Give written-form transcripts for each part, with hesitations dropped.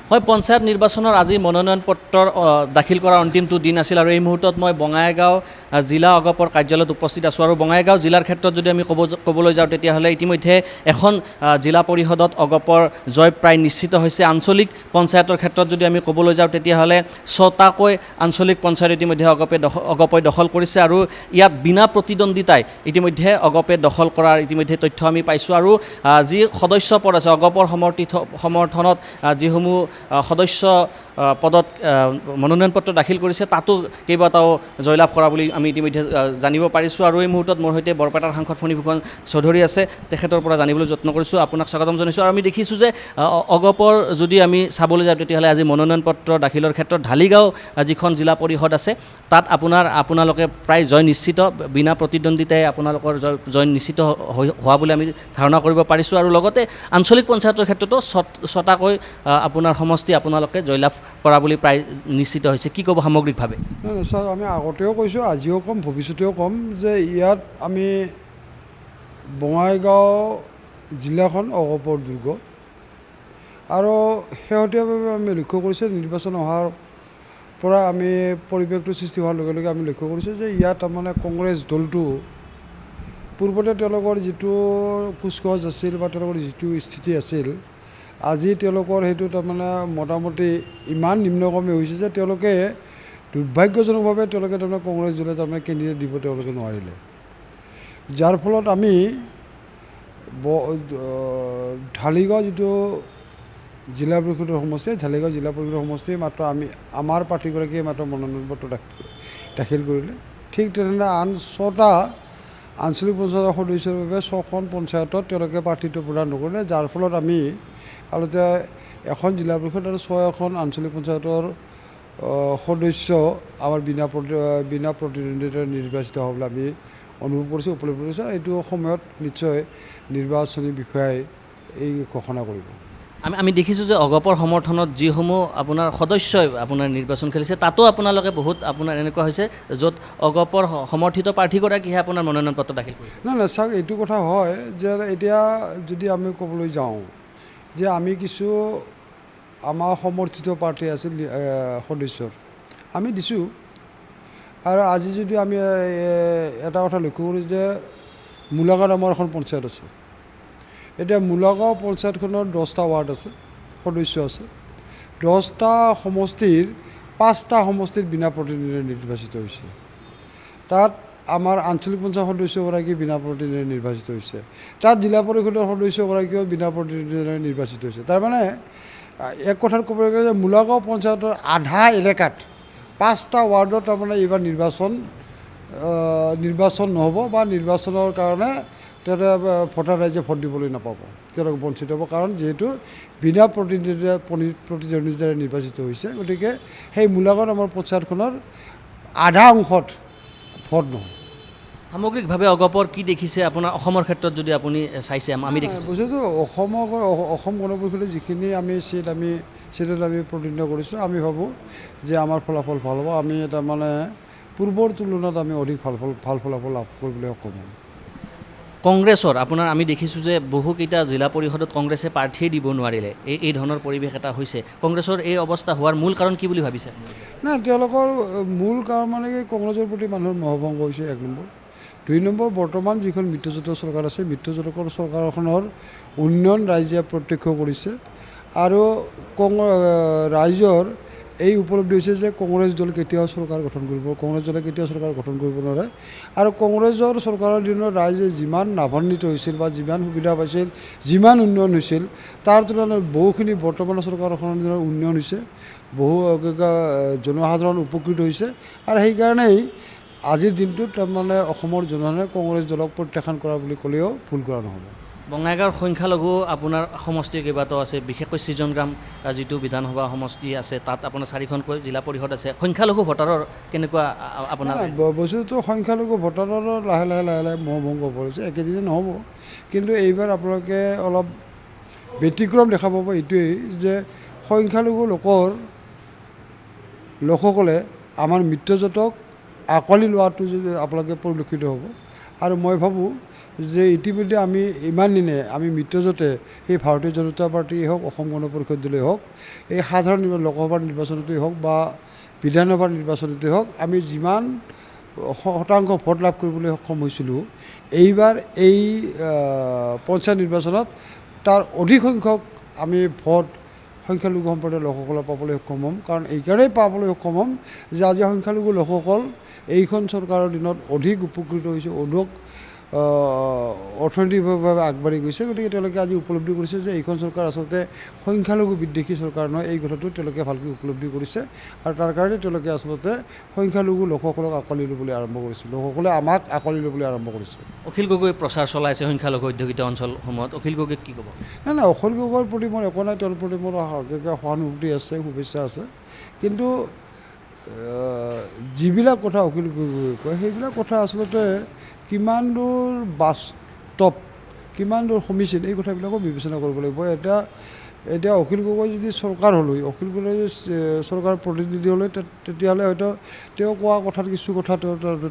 হয়, পঞ্চায়ত নিৰ্বাচনৰ আজি মনোনয়ন পত্ৰ দাখিল কৰাৰ অন্তিমটো দিন আছিল আৰু এই মুহূৰ্তত মই বঙাইগাঁও জিলা অগপৰ কাৰ্যালয়ত উপস্থিত আছোঁ আৰু বঙাইগাঁও জিলাৰ ক্ষেত্ৰত যদি আমি ক'বলৈ যাওঁ তেতিয়াহ'লে ইতিমধ্যে এখন জিলা পৰিষদত অগপৰ জয় প্ৰায় নিশ্চিত হৈছে। আঞ্চলিক পঞ্চায়তৰ ক্ষেত্ৰত যদি আমি ক'বলৈ যাওঁ তেতিয়াহ'লে 6টাকৈ আঞ্চলিক পঞ্চায়ত ইতিমধ্যে অগপই দখল কৰিছে আৰু ইয়াত বিনা প্ৰতিদ্বন্দ্বিতাই ইতিমধ্যে অগপে দখল কৰাৰ ইতিমধ্যে তথ্য আমি পাইছোঁ আৰু যি সদস্য পদ আছে অগপৰ সমৰ্থনত যিসমূহ সদস্য পদত মনোনয়ন পত্ৰ দাখিল কৰিছে তাতো কেইবাটাও জয়লাভ কৰা বুলি আমি ইতিমধ্যে জানিব পাৰিছোঁ আৰু এই মুহূৰ্তত মোৰ সৈতে বৰপেটাৰ সাংসদ ফণীভূষণ চৌধুৰী আছে, তেখেতৰ পৰা জানিবলৈ যত্ন কৰিছোঁ। আপোনাক স্বাগতম জনাইছোঁ। আৰু আমি দেখিছোঁ যে অগপৰ যদি আমি চাবলৈ যাওঁ তেতিয়াহ'লে আজি মনোনয়ন পত্ৰ দাখিলৰ ক্ষেত্ৰত ঢালিগাঁও যিখন জিলা পৰিষদ আছে তাত আপোনালোকে প্ৰায় জয় নিশ্চিত, বিনা প্ৰতিদ্বন্দ্বিতাই আপোনালোকৰ জয় নিশ্চিত হোৱা বুলি আমি ধাৰণা কৰিব পাৰিছোঁ আৰু লগতে আঞ্চলিক পঞ্চায়তৰ ক্ষেত্ৰতো 6টাকৈ আপোনাৰ সমষ্টি আপোনালোকে জয়লাভ কৰা বুলি প্ৰায় নিশ্চিত হৈছে। কি ক'ব সামগ্ৰিকভাৱে? ছাৰ, আমি আগতেও কৈছোঁ, আজিও ক'ম, ভৱিষ্যতেও ক'ম যে ইয়াত আমি বঙাইগাঁও জিলাখন অগপৰ দুৰ্গ আৰু শেহতীয়াভাৱে আমি লক্ষ্য কৰিছোঁ নিৰ্বাচন অহাৰ পৰা আমি পৰিৱেশটো সৃষ্টি হোৱাৰ লগে লগে আমি লক্ষ্য কৰিছোঁ যে ইয়াত তাৰমানে কংগ্ৰেছ দলটো পূৰ্বতে তেওঁলোকৰ যিটো কুচকাৱাজ আছিল বা তেওঁলোকৰ যিটো স্থিতি আছিল, আজি তেওঁলোকৰ সেইটো তাৰমানে মোটামুটি ইমান নিম্নগামী হৈছে যে তেওঁলোকে দুৰ্ভাগ্যজনকভাৱে তাৰমানে কংগ্ৰেছ দলে তাৰমানে কেণ্ডিডেট দিব তেওঁলোকে নোৱাৰিলে, যাৰ ফলত আমি ঢালিগাঁও যিটো জিলা পৰিষদৰ সমষ্টি, ঢালিগাঁও জিলা পৰিষদৰ সমষ্টি মাত্ৰ আমাৰ প্ৰাৰ্থীগৰাকীয়ে মাত্ৰ মনোনয়ন পত্ৰ দাখিল কৰিলে। ঠিক তেনেদৰে আন 6টা আঞ্চলিক পঞ্চায়তৰ সদস্যৰ বাবে 6খন পঞ্চায়তত তেওঁলোকে প্ৰাৰ্থীত্ব প্ৰদান নকৰিলে, যাৰ ফলত আমি আচলতে এখন জিলা পৰিষদ আৰু 6খন আঞ্চলিক পঞ্চায়তৰ সদস্য আমাৰ বিনা প্ৰতিদ্বন্দ্বিতাৰে নিৰ্বাচিত হ'বলৈ আমি অনুভৱ কৰিছোঁ, উপলব্ধি কৰিছোঁ। এইটো সময়ত নিশ্চয় নিৰ্বাচনী বিষয়াই এই ঘোষণা কৰিব। আমি দেখিছোঁ যে অগপৰ সমৰ্থনত যিসমূহ আপোনাৰ সদস্যই আপোনাৰ নিৰ্বাচন খেলিছে তাতো আপোনালোকে বহুত আপোনাৰ এনেকুৱা হৈছে য'ত অগপৰ সমৰ্থিত প্ৰাৰ্থীগৰাকীহে আপোনাৰ মনোনয়ন পত্ৰ দাখিল কৰিছে। নাই চাওক, এইটো কথা হয় যে এতিয়া যদি আমি ক'বলৈ যাওঁ যে আমি কিছু আমাৰ সমৰ্থিত প্ৰাৰ্থী আছিল সদস্যৰ আমি দিছোঁ আৰু আজি যদি আমি এটা কথা লক্ষ্য কৰোঁ যে মূলাগাঁও নামৰ এখন পঞ্চায়ত আছে। এতিয়া মূলাগাঁও পঞ্চায়তখনৰ 10টা ৱাৰ্ড আছে, সদস্য আছে। 10টা সমষ্টিৰ 5টা সমষ্টিত বিনা প্ৰতিদ্বন্দ্বিতাৰে নিৰ্বাচিত হৈছে। তাত আমাৰ আঞ্চলিক পঞ্চায়ত সদস্যগৰাকী বিনা প্ৰতিদ্বন্দ্বিতাৰে নিৰ্বাচিত হৈছে। তাত জিলা পৰিষদৰ সদস্যগৰাকীও বিনা প্ৰতিদ্বন্দ্বিতাৰে নিৰ্বাচিত হৈছে। তাৰমানে এক কথাত ক'ব গ'লে যে মূলাগাঁও পঞ্চায়তৰ আধা এলেকাত 5টা ৱাৰ্ডত তাৰমানে এইবাৰ নিৰ্বাচন নহ'ব বা নিৰ্বাচনৰ কাৰণে তেওঁলোকে ভোটাৰ ৰাইজে ভোট দিবলৈ নাপাব, তেওঁলোক বঞ্চিত হ'ব। কাৰণ যিহেতু বিনা প্ৰতিদ্বন্দ্বিতাৰে নিৰ্বাচিত হৈছে, গতিকে সেই মূলাগাঁও নামৰ পঞ্চায়তখনৰ আধা অংশত ভোট নহয়। সামগ্ৰিকভাৱে অগপৰ কি দেখিছে আপোনাৰ অসমৰ ক্ষেত্ৰত যদি আপুনি চাইছে? আমি দেখিছোঁ বস্তুটো অসম গণ পৰিষদে যিখিনি চিটত আমি প্ৰতিনিধিত্ব কৰিছোঁ, আমি ভাবোঁ যে আমাৰ ফলাফল ভাল হ'ব। আমি তাৰমানে পূৰ্বৰ তুলনাত আমি অধিক ভাল ফলাফল লাভ কৰিবলৈ সক্ষম হ'ম। কংগ্ৰেছৰ আপোনাৰ আমি দেখিছোঁ যে বহুকেইটা জিলা পৰিষদত কংগ্ৰেছে প্ৰাৰ্থীয়ে দিব নোৱাৰিলে, এই ধৰণৰ পৰিৱেশ এটা হৈছে। কংগ্ৰেছৰ এই অৱস্থা হোৱাৰ মূল কাৰণ কি বুলি ভাবিছে? নাই, তেওঁলোকৰ মূল কাৰণ মানে কি কংগ্ৰেছৰ প্ৰতি মানুহৰ মোহভংগ হৈছে, 1 নম্বৰ। 2 নম্বৰ, বৰ্তমান যিখন মিত্ৰজোঁটৰ চৰকাৰ আছে, মিত্ৰজোঁটৰ চৰকাৰখনৰ উন্নয়ন ৰাইজে প্ৰত্যক্ষ কৰিছে আৰু ৰাইজৰ এই উপলব্ধি হৈছে যে কংগ্ৰেছ দল কেতিয়াও চৰকাৰ গঠন কৰিব নোৱাৰে আৰু কংগ্ৰেছৰ চৰকাৰৰ দিনত ৰাইজে যিমান লাভান্বিত হৈছিল বা যিমান সুবিধা পাইছিল, যিমান উন্নয়ন হৈছিল, তাৰ তুলনাত বহুখিনি বৰ্তমানৰ চৰকাৰখনৰ দিনত উন্নয়ন হৈছে, বহু জনসাধাৰণ উপকৃত হৈছে আৰু সেইকাৰণেই আজিৰ দিনটোত তাৰমানে অসমৰ জনসাধাৰণে কংগ্ৰেছ দলক প্ৰত্যাখ্যান কৰা বুলি ক'লেও ভুল কৰা নহ'ব। বঙাইগাঁৱৰ সংখ্যালঘু আপোনাৰ সমষ্টি কেইবাটাও আছে, বিশেষকৈ সৃজনগ্ৰাম যিটো বিধানসভা সমষ্টি আছে তাত আপোনাৰ 4খনকৈ জিলা পৰিষদ আছে। সংখ্যালঘু ভোটাৰৰ কেনেকুৱা আপোনাৰ? বস্তুটো সংখ্যালঘু ভোটাৰৰ লাহে লাহে মোহভংগ পৰিছে, একেদিনে নহ'ব। কিন্তু এইবাৰ আপোনালোকে অলপ ব্যতিক্ৰম দেখা পাব এইটোৱেই যে সংখ্যালঘু লোকসকলে আমাৰ মিত্ৰজোঁটক আঁকোৱালি লোৱাটো যদি আপোনালোকে পৰিলক্ষিত হ'ব আৰু মই ভাবোঁ যে ইতিমধ্যে আমি ইমান দিনে আমি মিত্ৰজোঁটে সেই ভাৰতীয় জনতা পাৰ্টীয়ে হওক অসম গণ পৰিষদ দলেই হওক এই সাধাৰণ লোকসভাৰ নিৰ্বাচনতেই হওক বা বিধানসভাৰ নিৰ্বাচনতেই হওক আমি যিমান শতাংশ ভোট লাভ কৰিবলৈ সক্ষম হৈছিলোঁ এইবাৰ এই পঞ্চায়ত নিৰ্বাচনত তাৰ অধিক সংখ্যক আমি ভোট সংখ্যালঘু সম্প্ৰদায়ৰ লোকসকলক পাবলৈ সক্ষম হ'ম কাৰণ এইকাৰণেই পাবলৈ সক্ষম হ'ম যে আজি সংখ্যালঘু লোকসকল এইখন চৰকাৰৰ দিনত অধিক উপকৃত হৈছে অধিক অৰ্থনৈতিকভাৱে আগবাঢ়ি গৈছে গতিকে তেওঁলোকে আজি উপলব্ধি কৰিছে যে এইখন চৰকাৰ আচলতে সংখ্যালঘু বিদ্বেষী চৰকাৰ নহয় এই কথাটো তেওঁলোকে ভালকৈ উপলব্ধি কৰিছে আৰু তাৰ কাৰণে তেওঁলোকে আচলতে সংখ্যালঘু লোকসকলক আঁকোৱালি ল'বলৈ আৰম্ভ কৰিছে লোকসকলে আমাক আঁকোৱালি ল'বলৈ আৰম্ভ কৰিছে অখিল গগৈ প্ৰচাৰ চলাইছে সংখ্যালঘু অধ্যুষিত অঞ্চলসমূহত অখিল গগৈক কি ক'ব নাই অখিল গগৈৰ প্ৰতি মোৰ একো নাই তেওঁৰ প্ৰতি মোৰ সহানুভূতি আছে শুভেচ্ছা আছে কিন্তু যিবিলাক কথা অখিল গগৈয়ে কয় সেইবিলাক কথা আচলতে কিমান দূৰ বাস্তৱ কিমান দূৰ সমীচীন এই কথাবিলাকো বিবেচনা কৰিব লাগিব এতিয়া অখিল গগৈ যদি চৰকাৰ হ'লই অখিল গগৈ যদি চৰকাৰৰ প্ৰতিনিধি হ'লে তেতিয়াহ'লে হয়তো তেওঁ কোৱা কথাত কিছু কথা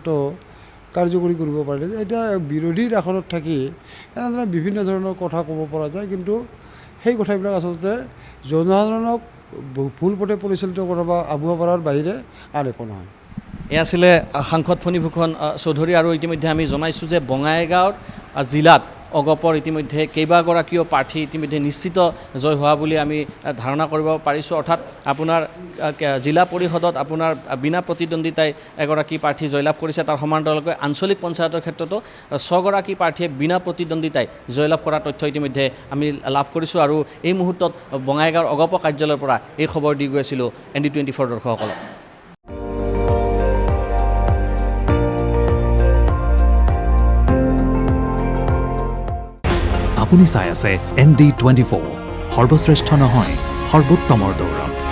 তেওঁ কাৰ্যকৰী কৰিব পাৰে এতিয়া বিৰোধীৰ আসনত থাকি এনেধৰণে বিভিন্ন ধৰণৰ কথা ক'ব পৰা যায় কিন্তু সেই কথাবিলাক আচলতে জনসাধাৰণক ভুল পথে পৰিচালিত কৰা বা আগুৱা কৰাৰ বাহিৰে আন একো নহয় এয়া আছিলে সাংসদ ফণীভূষণ চৌধুৰী আৰু ইতিমধ্যে আমি জনাইছোঁ যে বঙাইগাঁৱত জিলাত অগপৰ ইতিমধ্যে কেইবাগৰাকীও প্ৰাৰ্থী ইতিমধ্যে নিশ্চিত জয় হোৱা বুলি আমি ধাৰণা কৰিব পাৰিছোঁ অৰ্থাৎ আপোনাৰ জিলা পৰিষদত আপোনাৰ বিনা প্ৰতিদ্বন্দ্বিতাই এগৰাকী প্ৰাৰ্থী জয়লাভ কৰিছে তাৰ সমান্তৰালকৈ আঞ্চলিক পঞ্চায়তৰ ক্ষেত্ৰতো 6গৰাকী প্ৰাৰ্থীয়ে বিনা প্ৰতিদ্বন্দ্বিতাই জয়লাভ কৰা তথ্য ইতিমধ্যে আমি লাভ কৰিছোঁ আৰু এই মুহূৰ্তত বঙাইগাঁৱৰ অগপ কাৰ্যালয়ৰ পৰা এই খবৰ দি গৈ আছিলোঁ ND24 দৰ্শকসকলক আপুনি চাই আছে ND24 সৰ্বশ্ৰেষ্ঠ নহয় সৰ্বোত্তমৰ দৌৰত